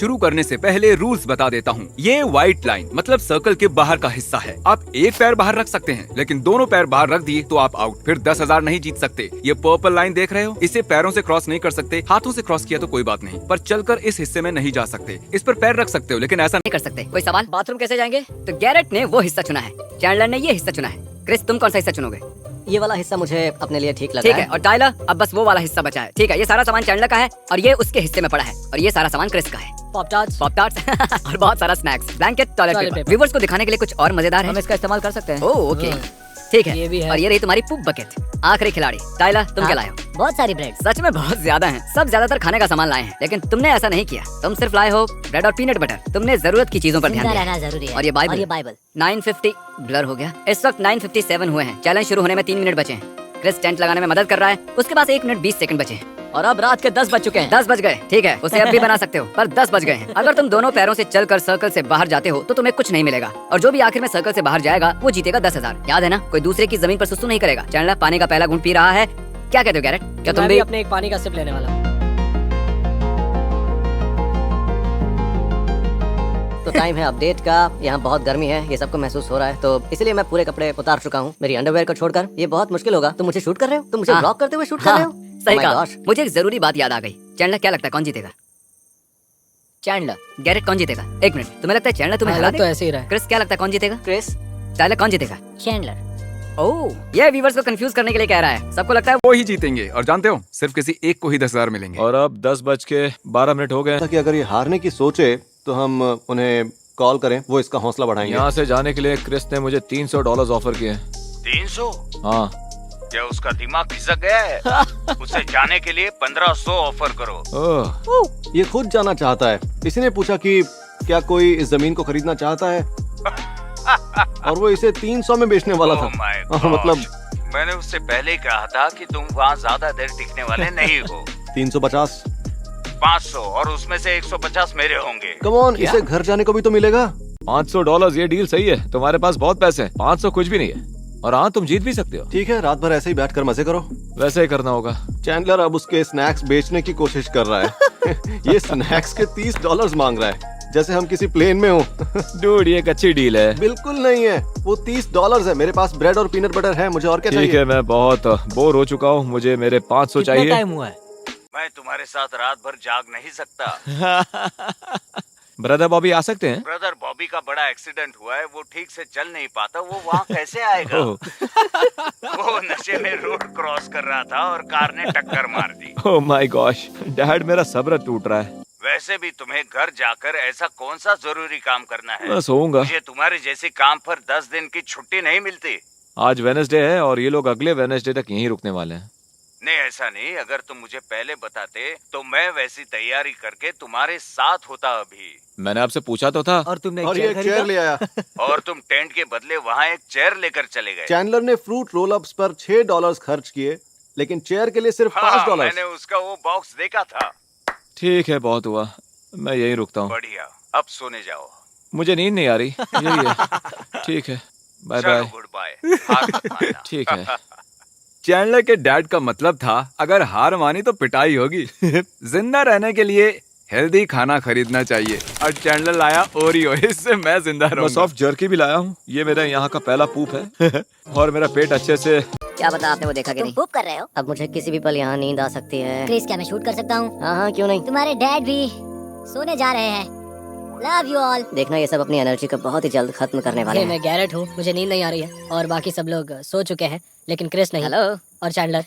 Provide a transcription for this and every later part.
शुरू करने से पहले रूल्स बता देता हूँ। ये व्हाइट लाइन मतलब सर्कल के बाहर का हिस्सा है। आप एक पैर बाहर रख सकते हैं, लेकिन दोनों पैर बाहर रख दिए तो आप आउट। फिर 10,000 नहीं जीत सकते। ये पर्पल लाइन देख रहे हो, इसे पैरों से क्रॉस नहीं कर सकते। हाथों से क्रॉस किया तो कोई बात नहीं, पर चलकर इस हिस्से में नहीं जा सकते। इस पर पैर रख सकते हो, लेकिन ऐसा नहीं कर सकते। कोई सवाल? बाथरूम कैसे जाएंगे? तो गैरेट ने वो हिस्सा चुना है, चैंडलर ने ये हिस्सा चुना है। क्रिस, तुम कौन सा हिस्सा चुनोगे? ये वाला हिस्सा मुझे अपने लिए ठीक लग ठीक रहा है। और टाइलर, अब बस वो वाला हिस्सा बचा है। ठीक है, ये सारा सामान चैंडलर का है और ये उसके हिस्से में पड़ा है, और ये सारा सामान क्रिस का है। पॉप टार्ट्स और बहुत सारा snacks, blanket, toilet paper. Viewers को दिखाने के लिए कुछ और मजेदार है, हम इसका इस्तेमाल कर सकते हैं। ओह ओके, ठीक है। ये भी है। और ये रही तुम्हारी पूप बकेट। आखिरी खिलाड़ी टाइलर, तुम क्या लाए हो? बहुत सारी ब्रेड। सच में बहुत ज्यादा हैं। सब ज्यादातर खाने का सामान लाए हैं, लेकिन तुमने ऐसा नहीं किया। तुम सिर्फ लाए हो ब्रेड और पीनट बटर। तुमने जरूरत की चीजों पर ध्यान दिया। रहना जरूरी है। और ये बाइबल 950 ब्लर हो गया। इस वक्त 9:57 हुए हैं। चैलेंज शुरू होने में 3 मिनट बचे हैं। क्रिस टेंट लगाने में मदद कर रहा है, उसके पास 1 मिनट 20 सेकंड बचे हैं। और अब रात के 10 बज चुके हैं। 10 बज गए, ठीक है, उसे अब भी बना सकते हो, पर 10 बज गए हैं। अगर तुम दोनों पैरों से चलकर सर्कल से बाहर जाते हो तो तुम्हें कुछ नहीं मिलेगा, और जो भी आखिर में सर्कल से बाहर जाएगा वो जीतेगा 10,000। याद है ना, कोई दूसरे की जमीन पर सुसु नहीं करेगा। चैंडलर पानी का पहला घूंट पी रहा है। क्या कहते हो गैरेट? क्या तुम भी अपने एक पानी का सिप लेने वाला हूँ। तो टाइम है अपडेट का। यहाँ बहुत गर्मी है, ये सबको महसूस हो रहा है, तो इसलिए मैं पूरे कपड़े उतार चुका हूँ, मेरी अंडरवेयर को छोड़कर। ये बहुत मुश्किल होगा। तुम मुझे शूट कर रहे हो? तुम मुझे ब्लॉक करते हुए शूट कर रहे हो? सही Oh my कहा। gosh। मुझे एक जरूरी बात याद आ गई। चैंडलर, क्या लगता है कौन जीतेगा? चैंडलर। गैरेट, कौन जीतेगा? 1 मिनट, तुम्हें लगता है चैंडलर तुम्हें हरा तो देगा? ऐसे ही रहा है। क्रिस, क्या लगता है कौन जीतेगा? क्रिस। टाइलर, कौन जीतेगा? चैंडलर। ओह, ये व्यूअर्स को कंफ्यूज करने के लिए कह रहा है। सबको लगता है वो ही जीतेंगे। और जानते हो, सिर्फ किसी एक को ही 10,000 मिलेंगे। और अब 10:12 हो गए। कि अगर ये हारने की सोचे तो हम उन्हें कॉल करें, वो इसका हौसला बढ़ाएंगे। यहाँ से जाने के लिए क्रिस ने मुझे $300 ऑफर किए। 300? हाँ। क्या उसका दिमाग खिसक गया है? उसे जाने के लिए 1500 ऑफर करो। ओह, ये खुद जाना चाहता है। इसी ने पूछा कि क्या कोई इस जमीन को खरीदना चाहता है, और वो इसे 300 में बेचने वाला Oh था। my और मतलब gosh, मैंने उससे पहले ही कहा था कि तुम वहाँ ज्यादा देर टिकने वाले नहीं हो। 350। 500 और उसमें से 150 मेरे होंगे। कम ऑन, इसे घर जाने को भी तो मिलेगा। $500, ये डील सही है। तुम्हारे पास बहुत पैसे हैं। 500 कुछ भी नहीं है। और हाँ, तुम जीत भी सकते हो। ठीक है, रात भर ऐसे ही बैठकर मजे करो। वैसे ही करना होगा। चैंडलर अब उसके स्नैक्स बेचने की कोशिश कर रहा है। ये स्नैक्स के $30 मांग रहा है, जैसे हम किसी प्लेन में हो। डूड, ये एक अच्छी डील है। बिल्कुल नहीं है, वो $30 है। मेरे पास ब्रेड और पीनट बटर है, मुझे और क्या ठीक चाहिए? है, मैं बहुत बोर हो चुका हूँ। मुझे मेरे 500 चाहिए। टाइम हुआ है? मैं तुम्हारे साथ रात भर जाग नहीं सकता। ब्रदर बॉबी आ सकते हैं? ब्रदर बॉबी का बड़ा एक्सीडेंट हुआ है, वो ठीक से चल नहीं पाता। वो वहाँ कैसे आएगा? ओह। वो नशे में रोड क्रॉस कर रहा था और कार ने टक्कर मार दी। ओह माय गॉश, डैड मेरा सब्र टूट रहा है। वैसे भी तुम्हें घर जाकर ऐसा कौन सा जरूरी काम करना है? मैं सोऊंगा। मुझे तुम्हारे जैसे काम पर 10 दिन की छुट्टी नहीं मिलती। आज वेडनेसडे है और ये लोग अगले वेडनेसडे तक यहीं रुकने वाले हैं। नहीं, ऐसा नहीं। अगर तुम मुझे पहले बताते तो मैं वैसी तैयारी करके तुम्हारे साथ होता अभी। मैंने आपसे पूछा तो था। और तुमने और ये चेयर ले आया। और तुम टेंट के बदले वहाँ एक चेयर लेकर चले गए। चैंडलर ने फ्रूट रोल अप्स पर $6 खर्च किए, लेकिन चेयर के लिए सिर्फ हाँ, $5। मैंने उसका वो बॉक्स देखा था। ठीक है, बहुत हुआ। मैं यहीं रुकता हूँ। बढ़िया, अब सोने जाओ। मुझे नींद नहीं आ रही। यही है। ठीक है, बाय चलो, बाय। Good bye. हार मत मानना। ठीक है। चैंडलर के डैड का मतलब था, अगर हार मानी तो पिटाई होगी। जिंदा रहने के लिए हेल्दी खाना खरीदना चाहिए, और चैंडलर लाया ओरियो। इससे मैं जिंदा मैं रहूंगा। सॉफ्ट जर्की भी लाया हूँ। ये मेरा यहाँ का पहला पूप है। और मेरा पेट अच्छे से। क्या पता आपने वो देखा कि तुम नहीं? पूप कर रहे हो? अब मुझे किसी भी पल यहाँ नींद आ सकती है। क्रिस, क्या मैं शूट कर सकता हूँ? हाँ हाँ, क्यों नहीं। तुम्हारे डैड भी सोने जा रहे हैं। Love you all. देखना, ये सब अपनी एनर्जी को बहुत ही जल्द खत्म करने वाले हैं। मैं गैरेट हूँ, मुझे नींद नहीं आ रही है और बाकी सब लोग सो चुके हैं, लेकिन क्रिस नहीं। हेलो। और चैंडलर।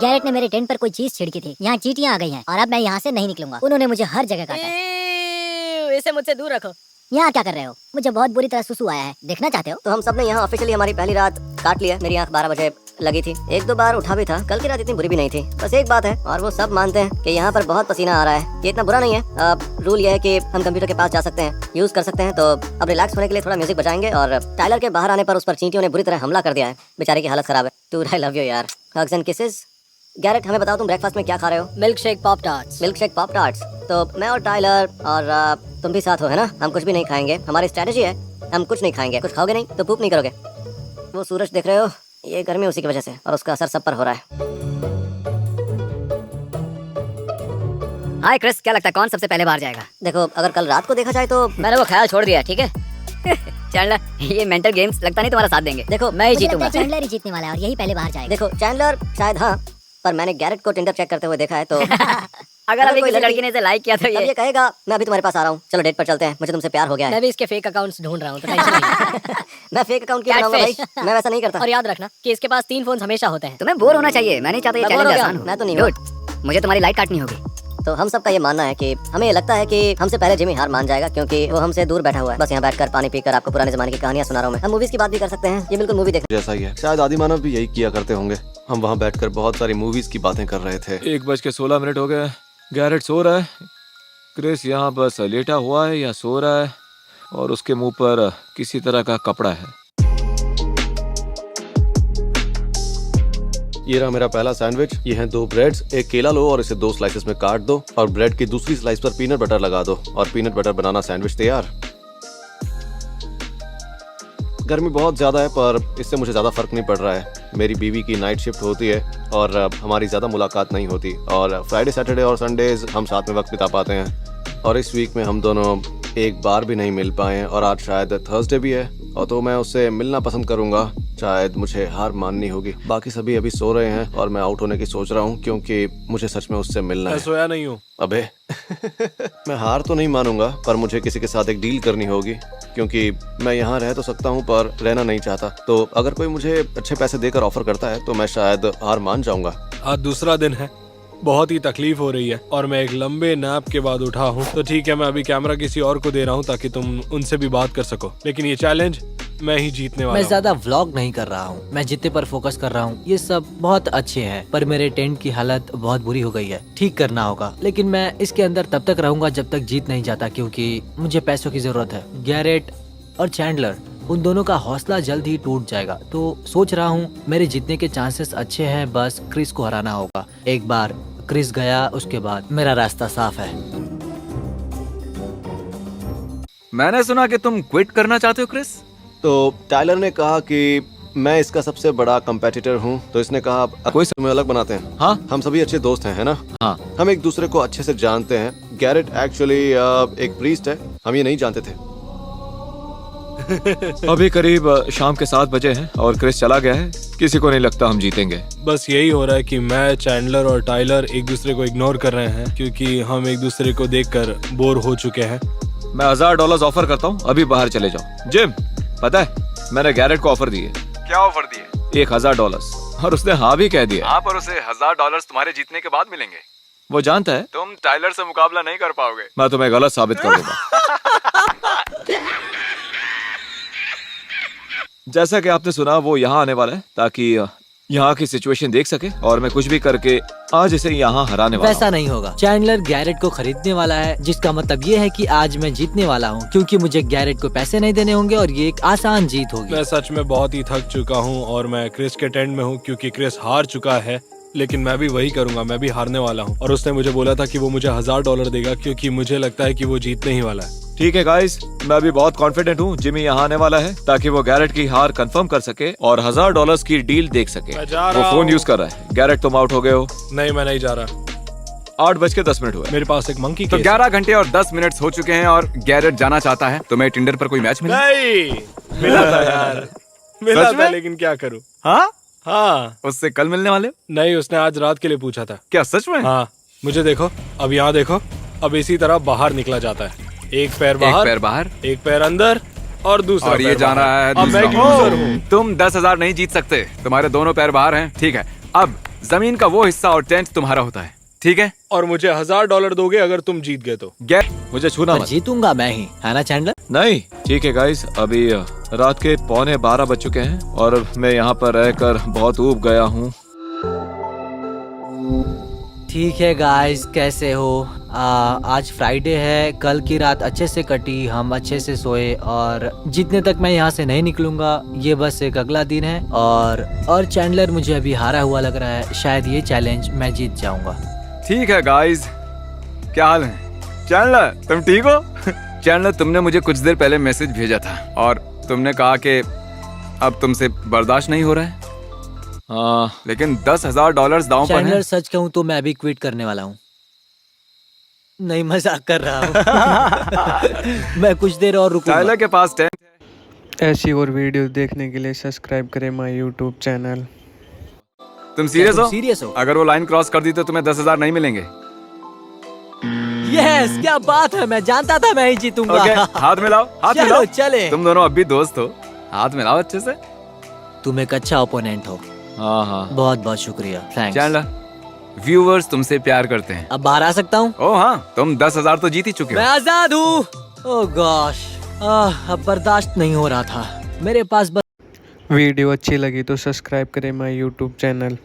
गैरेट ने मेरे टेंट पर कोई चीज छिड़की थी। यहाँ चींटियां आ गई हैं और अब मैं यहाँ से नहीं निकलूंगा। उन्होंने मुझे हर जगह काटा है। इसे मुझसे दूर रखो। यहाँ क्या कर रहे हो? मुझे बहुत बुरी तरह सुसु आया है, देखना चाहते हो? तो हम सब ने यहाँ ऑफिशियली हमारी पहली रात काट लिया। मेरी आंख 12 बजे लगी थी। 1-2 बार उठा भी था। कल की रात इतनी बुरी भी नहीं थी। बस एक बात है, और वो सब मानते हैं कि यहाँ पर बहुत पसीना आ रहा है। ये इतना बुरा नहीं है। रूल ये है कि हम कंप्यूटर के पास जा सकते हैं, यूज कर सकते हैं। तो अब रिलैक्स होने के लिए थोड़ा म्यूजिक बजाएंगे। और टाइलर के बाहर आने पर उस पर चींटियों ने बुरी तरह हमला कर दिया है। बेचारे की हालत खराब है। टू आई लव यू यार। Hugs and kisses. गैरेट, हमें बताओ, तुम ब्रेकफास्ट में क्या खा रहे हो? Milk shake pop tarts. Milk shake pop tarts. तो मैं और टाइलर और तुम भी साथ हो, है ना? हम कुछ भी नहीं खाएंगे। हमारी स्ट्रेटेजी है, हम कुछ नहीं खाएंगे। कुछ खाओगे नहीं तो पूप नहीं करोगे। वो सूरज देख रहे हो, ये गर्मी उसी की वजह से, और उसका असर सब पर हो रहा है। हाय क्रिस, क्या लगता है कौन सबसे पहले बाहर जाएगा? देखो, अगर कल रात को देखा जाए तो मैंने वो ख्याल छोड़ दिया, ठीक है? चैंडलर, ये मेंटल गेम्स लगता नहीं तुम्हारा साथ देंगे। देखो, मैं ही मुझे लगता जीतूंगा। है चैंडलर ही जीतने वाला है और यही पहले बाहर जाएगा। देखो चैंडलर शायद हाँ, पर मैंने गैरेट को टिंडर चेक करते हुए देखा है तो अगर अभी कोई किसी लड़की ने इसे लाइक किया तो अब ये ये कहेगा मैं अभी तुम्हारे पास आ रहा हूँ, चलो डेट पर चलते हैं, मुझे तुमसे प्यार हो गया है। मैं भी इसके फेक अकाउंट्स ढूंढ रहा हूँ, तो टेंशन नहीं। मैं फेक अकाउंट क्यों बनाऊंगा भाई, Catfish। मैं वैसा नहीं करता। और याद रखना कि इसके पास 3 फोन हमेशा होते हैं। तुम्हें बोर होना चाहिए। मैं नहीं चाहता ये मैं बोर चैलेंज हो गया आसान हूँ, हो। मैं तो नहीं Dude, मुझे तुम्हारी लाइट काटनी होगी। तो हम सबका ये मानना है कि हमें ये लगता है कि हमसे पहले जिमी हार मान जाएगा, क्योंकि वो हमसे दूर बैठा हुआ है। बस यहाँ बैठकर पानी पीकर आपको पुराने जमाने की कहानियां सुना रहा हूँ मैं। हम मूवीज की बात भी कर सकते हैं, ये बिल्कुल मूवी देखने जैसा ही है, शायद आदिमानव भी यही किया करते होंगे। हम वहाँ बैठकर बहुत सारी मूवीज की बातें कर रहे थे। 1:16 हो गए। गैरेट सो रहा है, क्रिस यहाँ बस लेटा हुआ है या सो रहा है, और उसके मुंह पर किसी तरह का कपड़ा है। ये रहा मेरा पहला सैंडविच। ये हैं 2 ब्रेड्स, एक केला लो और इसे 2 स्लाइसेस में काट दो और ब्रेड की दूसरी स्लाइस पर पीनट बटर लगा दो और पीनट बटर बनाना सैंडविच तैयार। गर्मी बहुत ज्यादा है पर इससे मुझे ज्यादा फर्क नहीं पड़ रहा है। मेरी बीवी की नाइट शिफ्ट होती है और हमारी ज्यादा मुलाकात नहीं होती, और फ्राइडे सैटरडे और संडेज हम साथ में वक्त बिता पाते हैं। और इस वीक में हम दोनों एक बार भी नहीं मिल पाए, और आज शायद थर्सडे भी है, और तो मैं उससे मिलना पसंद करूंगा। शायद मुझे हार माननी होगी। बाकी सभी अभी सो रहे हैं और मैं आउट होने की सोच रहा हूँ, क्योंकि मुझे सच में उससे मिलना है। सोया नहीं हूँ। अबे मैं हार तो नहीं मानूंगा, पर मुझे किसी के साथ एक डील करनी होगी, क्योंकि मैं यहाँ रह तो सकता हूँ पर रहना नहीं चाहता। तो अगर कोई मुझे अच्छे पैसे देकर ऑफर करता है तो मैं शायद हार मान जाऊंगा। आज दूसरा दिन है, बहुत ही तकलीफ हो रही है और मैं एक लंबे नैप के बाद उठा हूँ। तो ठीक है, मैं अभी कैमरा किसी और को दे रहा हूँ ताकि तुम उनसे भी बात कर सको, लेकिन ये चैलेंज मैं ही जीतने वाला मैं हूँ। ज्यादा व्लॉग नहीं कर रहा हूँ, मैं जीतने पर फोकस कर रहा हूँ। ये सब बहुत अच्छे हैं, पर मेरे टेंट की हालत बहुत बुरी हो गई है, ठीक करना होगा। लेकिन मैं इसके अंदर तब तक रहूंगा जब तक जीत नहीं जाता, क्योंकि मुझे पैसों की जरूरत है। गैरेट और चैंडलर, उन दोनों का हौसला जल्द ही टूट जाएगा। तो सोच रहा हूँ मेरे जीतने के चांसेस अच्छे हैं, बस क्रिस को हराना होगा। एक बार क्रिस गया, उसके बाद मेरा रास्ता साफ है। मैंने सुना कि तुम क्विट करना चाहते हो क्रिस। तो टाइलर ने कहा कि मैं इसका सबसे बड़ा कंपेटिटर हूँ, तो इसने कहा अब कोई समय अलग बनाते हैं। हाँ हम सभी अच्छे दोस्त हैं, है ना? हाँ, हम एक दूसरे को अच्छे से जानते हैं। गैरेट एक्चुअली एक प्रीस्ट है, हम ये नहीं जानते थे। अभी करीब शाम के 7 बजे हैं और क्रिस चला गया है। किसी को नहीं लगता हम जीतेंगे। बस यही हो रहा है कि मैं, चैंडलर और टाइलर एक दूसरे को इग्नोर कर रहे हैं, क्योंकि हम एक दूसरे को देखकर बोर हो चुके हैं। मैं $1000 ऑफर करता हूँ, अभी बाहर चले जाओ। जिम, पता है मैंने गैरेट को ऑफर दिए। क्या ऑफर दिए? $1000, और उसने हाँ भी कह दिया। हाँ, पर उसे $1000 तुम्हारे जीतने के बाद मिलेंगे। वो जानता है तुम टाइलर से मुकाबला नहीं कर पाओगे। मैं तुम्हें गलत साबित कर दूंगा। जैसा कि आपने सुना, वो यहाँ आने वाला है ताकि यहाँ की सिचुएशन देख सके, और मैं कुछ भी करके आज इसे यहाँ हराने वाला वैसा नहीं होगा। चैंडलर गैरेट को खरीदने वाला है, जिसका मतलब ये है कि आज मैं जीतने वाला हूँ, क्योंकि मुझे गैरेट को पैसे नहीं देने होंगे और ये एक आसान जीत होगी। मैं सच में बहुत ही थक चुका हूँ और मैं क्रिस के टेंट में हूँ, क्योंकि क्रिस हार चुका है। लेकिन मैं भी वही करूंगा, मैं भी हारने वाला हूँ। और उसने मुझे बोला था कि वो मुझे $1000 देगा, क्योंकि मुझे लगता है कि वो जीतने ही वाला है। ठीक है गाइस, मैं भी बहुत कॉन्फिडेंट हूँ जिमी यहाँ आने वाला है, ताकि वो गैरेट की हार कंफर्म कर सके और $1000 की डील देख सके। मैं जा वो रहा फोन हूँ। यूज कर रहा है। गैरेट, तुम आउट हो गए हो। नहीं, मैं नहीं जा रहा। 8:10 हुए। मेरे पास एक मंकी तो 11 घंटे और 10 मिनट हो चुके हैं और गैरेट जाना चाहता है। तुम्हें टिंडर पर कोई मैच मिला? नहीं मिला था यार, मिला सच था, में? लेकिन क्या करूँ। हाँ, हाँ, उससे कल मिलने वाले हो? नहीं, उसने आज रात के लिए पूछा था। क्या सच में? हाँ, मुझे देखो, अब यहाँ देखो, अब इसी तरह बाहर निकला जाता है। एक पैर बाहर, एक पैर बाहर, एक पैर अंदर और दूसरा और ये पैर जा बाहर। रहा है अब मैं दूसरा। लूजर हूँ। तुम 10,000 नहीं जीत सकते, तुम्हारे दोनों पैर बाहर हैं। ठीक है, अब जमीन का वो हिस्सा और टेंट तुम्हारा होता है, ठीक है? और मुझे $1000 दोगे अगर तुम जीत गए तो। मुझे छूना पर मत। जीतूंगा मैं ही, है ना चैंडलर? नहीं, ठीक है गाइस, अभी रात के 11:15 बज चुके हैं और मैं यहाँ पर रहकर बहुत ऊब गया हूँ। ठीक है गाइस, कैसे हो? आज फ्राइडे है, कल की रात अच्छे से कटी, हम अच्छे से सोए, और जितने तक मैं यहाँ से नहीं निकलूंगा ये बस एक अगला दिन है। और चैंडलर मुझे अभी हारा हुआ लग रहा है, शायद ये चैलेंज मैं जीत जाऊंगा। ठीक है गाइस, क्या हाल है? चैंडलर, तुम ठीक हो? चैंडलर, तुमने मुझे कुछ देर पहले मैसेज भेजा था और तुमने कहा कि अब तुमसे बर्दाश्त नहीं हो रहा है। लेकिन $10,000 दांव पर चैंडलर, है। सच कहूँ तो मैं अभी क्विट करने वाला हूँ। नहीं, मजाक कर रहा हूँ। मैं कुछ देर और रुकूंगा। टाइलर के पास 10 ऐसी और वीडियो देखने के लिए सब्सक्राइब करें माय यूट्यूब चैनल। तुम सीरियस हो? सीरियस हो? अगर वो लाइन क्रॉस कर दी तो तुम्हें 10,000 नहीं मिलेंगे। यस, क्या बात है, मैं जानता था मैं ही जीतूंगा। ओके, हाथ मिलाओ, हाथ चलो, मिलाओ। चले। तुम दोनों अब भी दोस्त हो, हाथ मिलाओ अच्छे से। तुम एक अच्छा ओपोनेंट हो। हाँ हाँ। बहुत बहुत शुक्रिया, थैंक्स। चैंडलर, व्यूअर्स तुमसे प्यार करते हैं। अब बाहर आ सकता हूँ? ओह हाँ, तुम 10,000 तो जीत ही चुके मैं हो। आजाद हूँ। ओह गॉश, अब बर्दाश्त नहीं हो रहा था। मेरे पास बस वीडियो अच्छी लगी तो सब्सक्राइब करें माय यूट्यूब चैनल।